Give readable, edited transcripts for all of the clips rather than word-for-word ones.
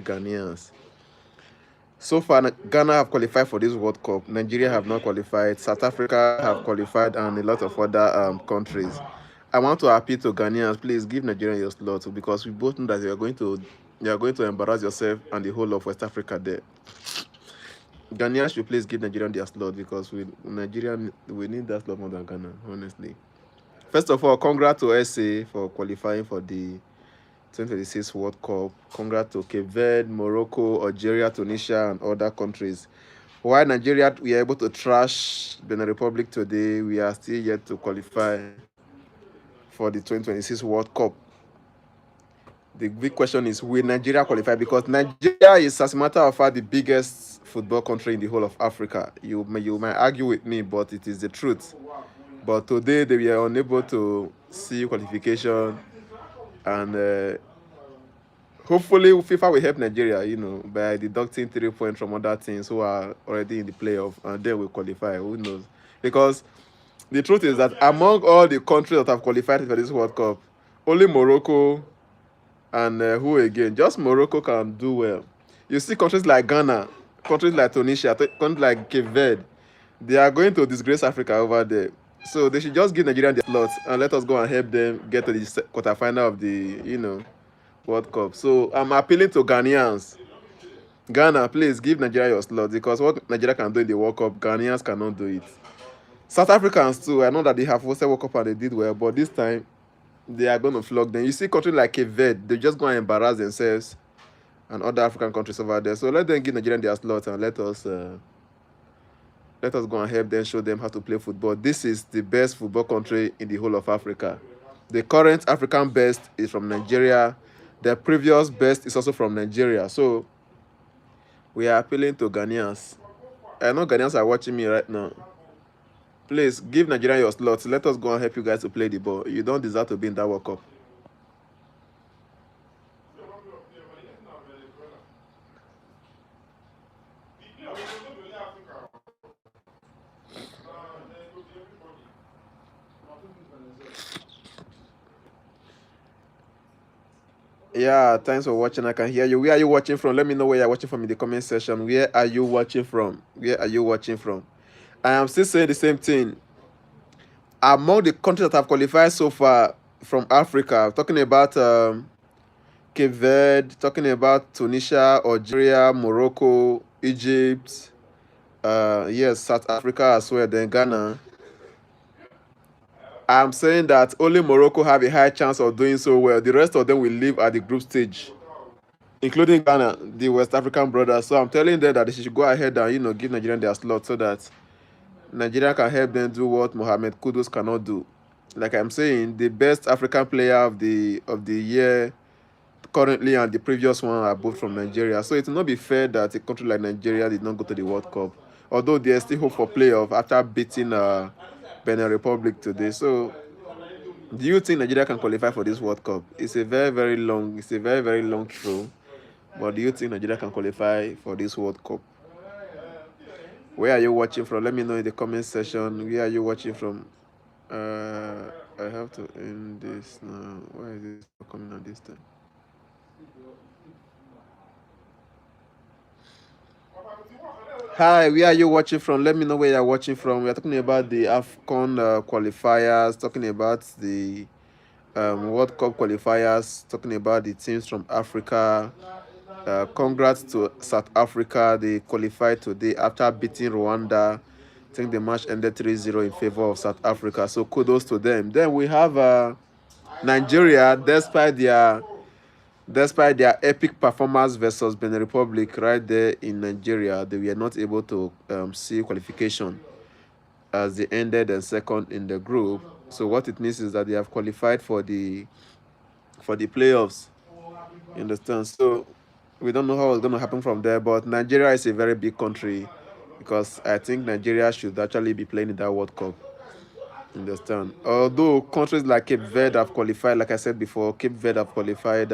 Ghanaians. So far, Ghana have qualified for this World Cup. Nigeria have not qualified. South Africa have qualified, and a lot of other countries. I want to appeal to Ghanaians, please give Nigeria your slot because we both know that you are going to embarrass yourself and the whole of West Africa there. Ghanaians should please give Nigeria their slot because we need that slot more than Ghana, honestly. First of all, congrats to SA for qualifying for the 2026 World Cup. Congrats to Cape Verde, Morocco, Algeria, Tunisia, and other countries. While Nigeria we are able to trash Benin Republic today, we are still yet to qualify for the 2026 World Cup. The big question is, will Nigeria qualify? Because Nigeria is, as a matter of fact, the biggest football country in the whole of Africa. You might argue with me, but it is the truth. But today they were unable to see qualification, and hopefully FIFA will help Nigeria, by deducting 3 points from other teams who are already in the playoff, and then we qualify. Who knows? Because the truth is that among all the countries that have qualified for this World Cup, only Morocco and who again? Just Morocco can do well. You see countries like Ghana, countries like Tunisia, countries like Cape Verde, they are going to disgrace Africa over there. So they should just give Nigeria their slots and let us go and help them get to the quarterfinal of the, World Cup. So I'm appealing to Ghanaians. Ghana, please give Nigeria your slot because what Nigeria can do in the World Cup, Ghanaians cannot do it. South Africans too, I know that they have hosted World Cup and they did well, but this time they are going to flog them. You see countries like Cape Verde, they just go and embarrass themselves and other African countries over there. So let them give Nigeria their slot and let us go and help them, show them how to play football. This is the best football country in the whole of Africa. The current African best is from Nigeria. The previous best is also from Nigeria. So we are appealing to Ghanaians. I know Ghanaians are watching me right now. Please give Nigeria your slots. Let us go and help you guys to play the ball. You don't deserve to be in that World Cup. Yeah, thanks for watching. I can hear you. Where are you watching from? Let me know where you're watching from in the comment section. Where are you watching from? Where are you watching from? I am still saying the same thing. Among the countries that have qualified so far from Africa, talking about Cape Verde, talking about Tunisia, Algeria, Morocco, Egypt, yes, South Africa as well, then Ghana. I'm saying that only Morocco have a high chance of doing so well. The rest of them will live at the group stage, including Ghana, the West African brothers. So I'm telling them that they should go ahead and give Nigeria their slot so that Nigeria can help them do what Mohamed Kudus cannot do. Like I'm saying, the best African player of the year currently and the previous one are both from Nigeria. So it will not be fair that a country like Nigeria did not go to the World Cup, although there's still hope for playoff after beating Benin Republic today. So do you think Nigeria can qualify for this World Cup? It's a very, very long throw. But do you think Nigeria can qualify for this World Cup? Where are you watching from? Let me know in the comment section. Where are you watching from? I have to end this now. Why is this not coming on this time? Hi, where are you watching from? Let me know where you're watching from. We are talking about the AFCON qualifiers, talking about the World Cup qualifiers, talking about the teams from Africa. Congrats to South Africa. They qualified today after beating Rwanda. I think the match ended 3-0 in favor of South Africa. So kudos to them. Then we have Nigeria, despite their epic performance versus Benin Republic right there in Nigeria, they were not able to see qualification as they ended and second in the group. So what it means is that they have qualified for the playoffs. You understand? So we don't know how it's going to happen from there, but Nigeria is a very big country because I think Nigeria should actually be playing in that World Cup. Understand? Although countries like Cape Verde have qualified, like I said before, Cape Verde have qualified,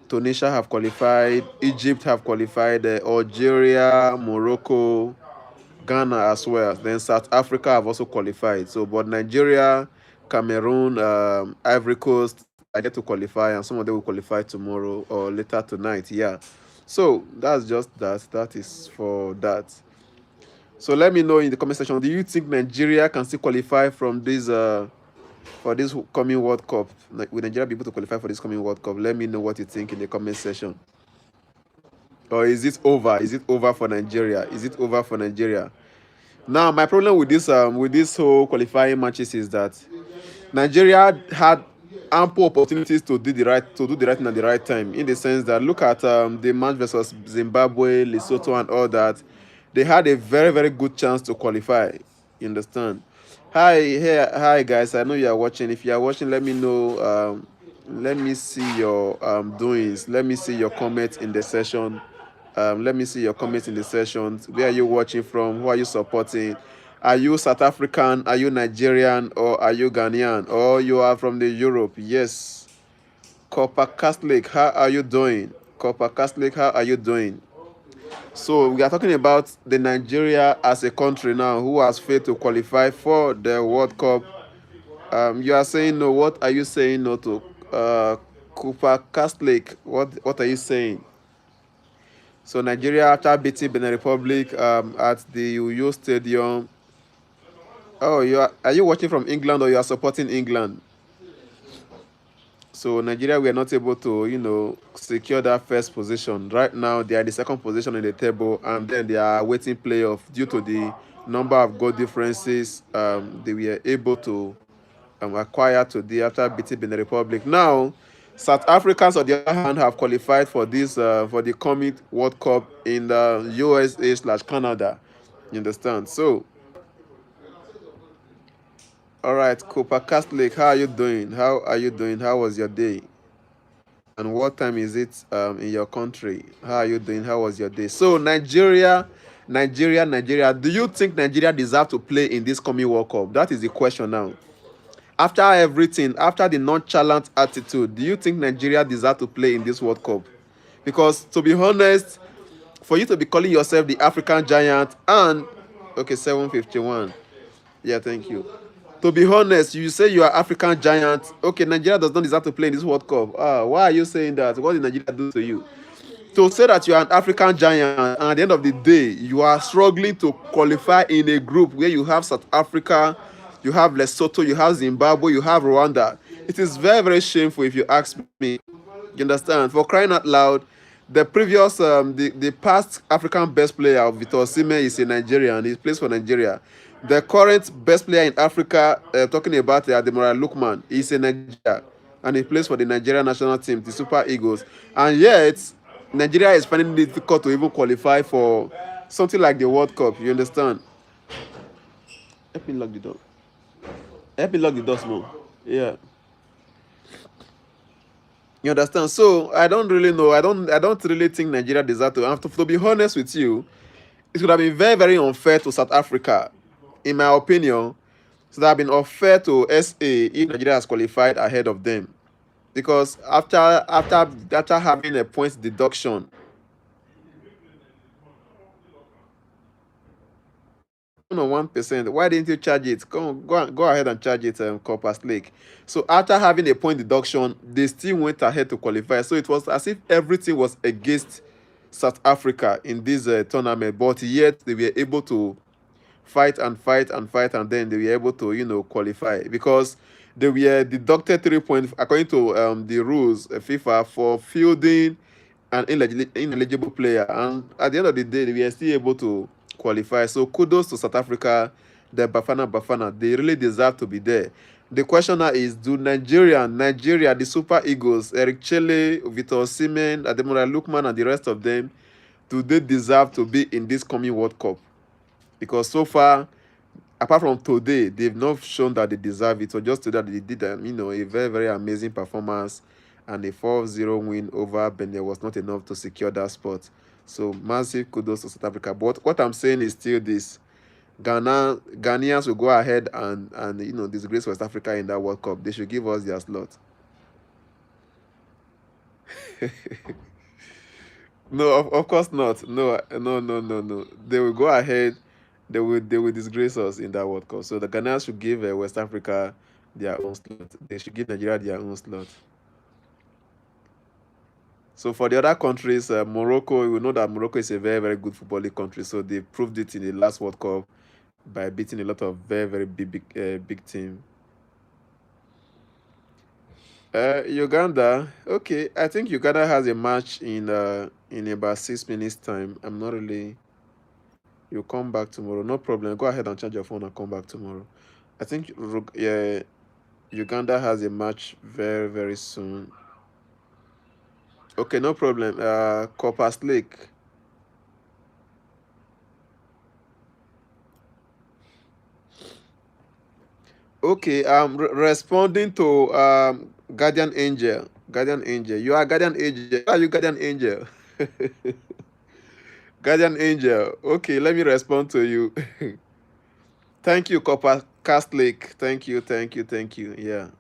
Tunisia have qualified, Egypt have qualified, Algeria, Morocco, Ghana as well. Then South Africa have also qualified. So, but Nigeria, Cameroon, Ivory Coast, I get to qualify, and some of them will qualify tomorrow or later tonight. Yeah. So that's just that. That is for that. So let me know in the comment section. Do you think Nigeria can still qualify from this for this coming World Cup? Like, will Nigeria be able to qualify for this coming World Cup? Let me know what you think in the comment section. Or is it over? Is it over for Nigeria? Is it over for Nigeria? Now, my problem with this whole qualifying matches is that Nigeria had ample opportunities to do the right thing at the right time. In the sense that look at the match versus Zimbabwe, Lesotho, and all that. They had a very good chance to qualify. You understand? Hi guys. I know you are watching. If you are watching, let me know. Let me see your doings. Let me see your comments in the session. Let me see your comments in the sessions. Where are you watching from? Who are you supporting? Are you South African? Are you Nigerian? Or are you Ghanaian? Or you are from the Europe? Yes. Copper Catholic, how are you doing? Copper Catholic, how are you doing? So we are talking about the Nigeria as a country now who has failed to qualify for the World Cup. You are saying no. What are you saying no to? Cooper Catholic, what are you saying? So Nigeria, after beating Benin Republic at the Uyo Stadium. Oh, are you watching from England or you are supporting England? So Nigeria were not able to, secure that first position. Right now, they are in the second position in the table, and then they are waiting playoff due to the number of goal differences they were able to acquire today after beating Benin Republic. Now, South Africans, on the other hand, have qualified for this for the coming World Cup in the USA/Canada. You understand? So, all right, Cooper Catholic, how are you doing? How are you doing? How was your day? And what time is it in your country? How are you doing? How was your day? So, Nigeria. Do you think Nigeria deserve to play in this coming World Cup? That is the question now. After everything, after the nonchalant attitude, do you think Nigeria deserve to play in this World Cup? Because to be honest, for you to be calling yourself the African giant and okay, 751. Yeah, thank you. To be honest, you say you are African giant. Okay, Nigeria does not deserve to play in this World Cup. Why are you saying that? What did Nigeria do to you? To say that you are an African giant, and at the end of the day, you are struggling to qualify in a group where you have South Africa, you have Lesotho, you have Zimbabwe, you have Rwanda. It is very shameful if you ask me. You understand? For crying out loud, the previous, the past African best player, Victor Osimhen, is a Nigerian. He plays for Nigeria. The current best player in Africa, talking about Ademola Lookman, is a Nigeria, and he plays for the Nigeria national team, the Super Eagles. And yet, Nigeria is finding it difficult to even qualify for something like the World Cup. You understand? Help me lock the door. Help me lock the door, small. Yeah. You understand? So I don't really know. I don't really think Nigeria deserves to. And to be honest with you, it would have been very unfair to South Africa, in my opinion. So that have been unfair to SA if Nigeria has qualified ahead of them. Because after having a points deduction, 1%. Why didn't you charge it? Go ahead and charge it, Copper Lake. So after having a point deduction, they still went ahead to qualify. So it was as if everything was against South Africa in this tournament, but yet they were able to fight, and then they were able to, qualify because they were deducted 3 points according to the rules, FIFA, for fielding an ineligible player, and at the end of the day, they were still able to qualify. So kudos to South Africa, the Bafana. They really deserve to be there. The question now is, do Nigeria, the Super Eagles, Eric Chelle, Victor Osimhen, Ademola Lookman, and the rest of them, do they deserve to be in this coming World Cup? Because so far, apart from today, they've not shown that they deserve it. So just today, they did a very amazing performance, and a 4-0 win over Benin was not enough to secure that spot. So massive kudos to South Africa. But what I'm saying is still this: Ghanaians will go ahead and disgrace West Africa in that World Cup. They should give us their slot. No, of course not. No. They will go ahead. They will disgrace us in that World Cup. So the Ghanaians should give West Africa their own slot. They should give Nigeria their own slot. So for the other countries, Morocco, we know that Morocco is a very, very good footballing country. So they proved it in the last World Cup by beating a lot of very, very big team. Uganda. Okay, I think Uganda has a match in about 6 minutes time. I'm not really. You'll come back tomorrow. No problem. Go ahead and charge your phone and come back tomorrow. I think yeah, Uganda has a match very, very soon. Okay, no problem. Copper Lake. Okay, responding to Guardian Angel. Guardian Angel. You are Guardian Angel. Are you Guardian Angel? Guardian Angel. Okay, let me respond to you. Thank you, Copper Lake. Thank you, thank you, thank you. Yeah.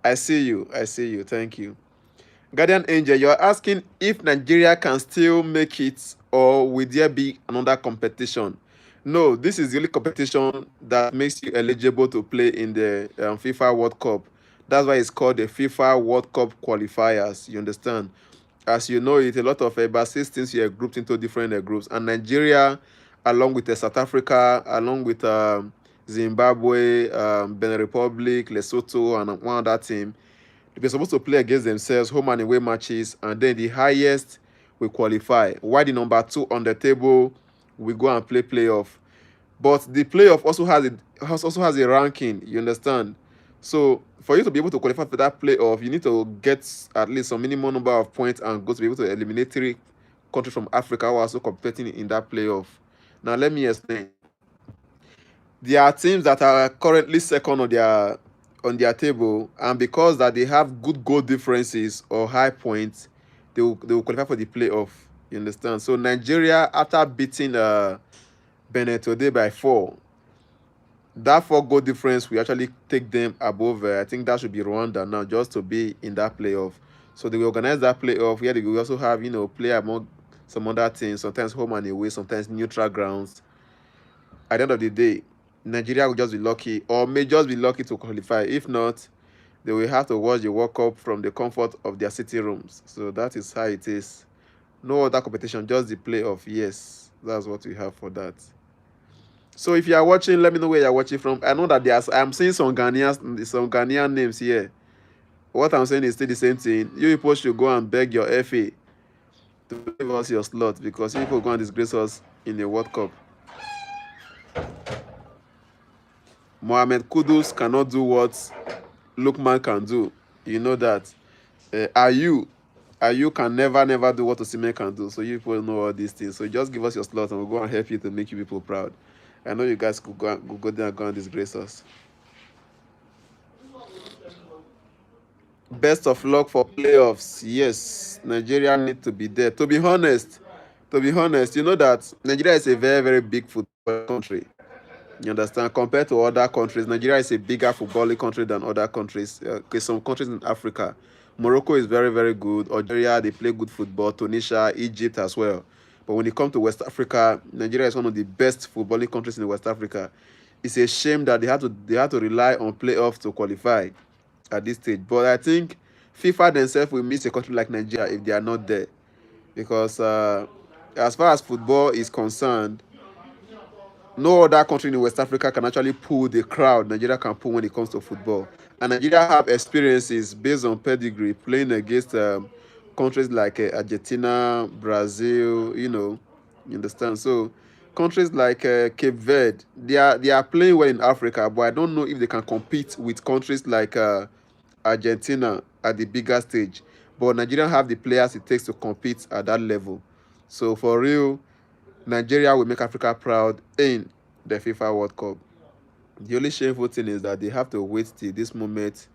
I see you. I see you. Thank you. Guardian Angel, you're asking if Nigeria can still make it or will there be another competition? No, this is the only competition that makes you eligible to play in the FIFA World Cup. That's why it's called the FIFA World Cup qualifiers. You understand? As you know, it's a lot of about 6 teams here grouped into different groups, and Nigeria, along with South Africa, along with Zimbabwe, Benin Republic, Lesotho, and one other team, they're supposed to play against themselves, home and away matches, and then the highest will qualify. While the number two on the table will go and play playoff. But the playoff also has a ranking. You understand? So for you to be able to qualify for that playoff, you need to get at least some minimum number of points and go to be able to eliminate 3 countries from Africa who are also competing in that playoff. Now let me explain. There are teams that are currently second on their table, and because that they have good goal differences or high points, they will qualify for the playoff. You understand? So Nigeria, after beating Benin today by 4, that 4 goal difference will actually take them above. I think that should be Rwanda now, just to be in that playoff. So they will organize that playoff where they will also have play among some other teams, sometimes home and away, sometimes neutral grounds. At the end of the day, Nigeria will just be lucky or may just be lucky to qualify. If not, they will have to watch the World Cup from the comfort of their city rooms. So that is how it is. No other competition, just the playoff. Yes, that's what we have for that. So if you are watching, let me know where you are watching from. I know that I'm seeing some Ghanaian names here. What I'm saying is still the same thing. You people should go and beg your FA to give us your slot, because you people go and disgrace us in the World Cup. Mohamed Kudus cannot do what Lookman can do. You know that. Ayu can never do what Osimhen can do. So you people know all these things. So just give us your slot and we'll go and help you to make you people proud. I know you guys could go there and go and disgrace us. Best of luck for playoffs. Yes, Nigeria need to be there. To be honest, you know that Nigeria is a very, very big football country. You understand? Compared to other countries, Nigeria is a bigger footballing country than other countries. Okay, some countries in Africa, Morocco is very, very good. Algeria, they play good football. Tunisia, Egypt as well. But when it comes to West Africa, Nigeria is one of the best footballing countries in West Africa. It's a shame that they had to rely on playoffs to qualify at this stage. But I think FIFA themselves will miss a country like Nigeria if they are not there, because as far as football is concerned, no other country in West Africa can actually pull the crowd Nigeria can pull when it comes to football. And Nigeria have experiences based on pedigree playing against countries like Argentina, Brazil, you understand? So countries like Cape Verde, they are playing well in Africa, but I don't know if they can compete with countries like Argentina at the bigger stage. But Nigeria have the players it takes to compete at that level. So for real, Nigeria will make Africa proud in the FIFA World Cup. The only shameful thing is that they have to wait till this moment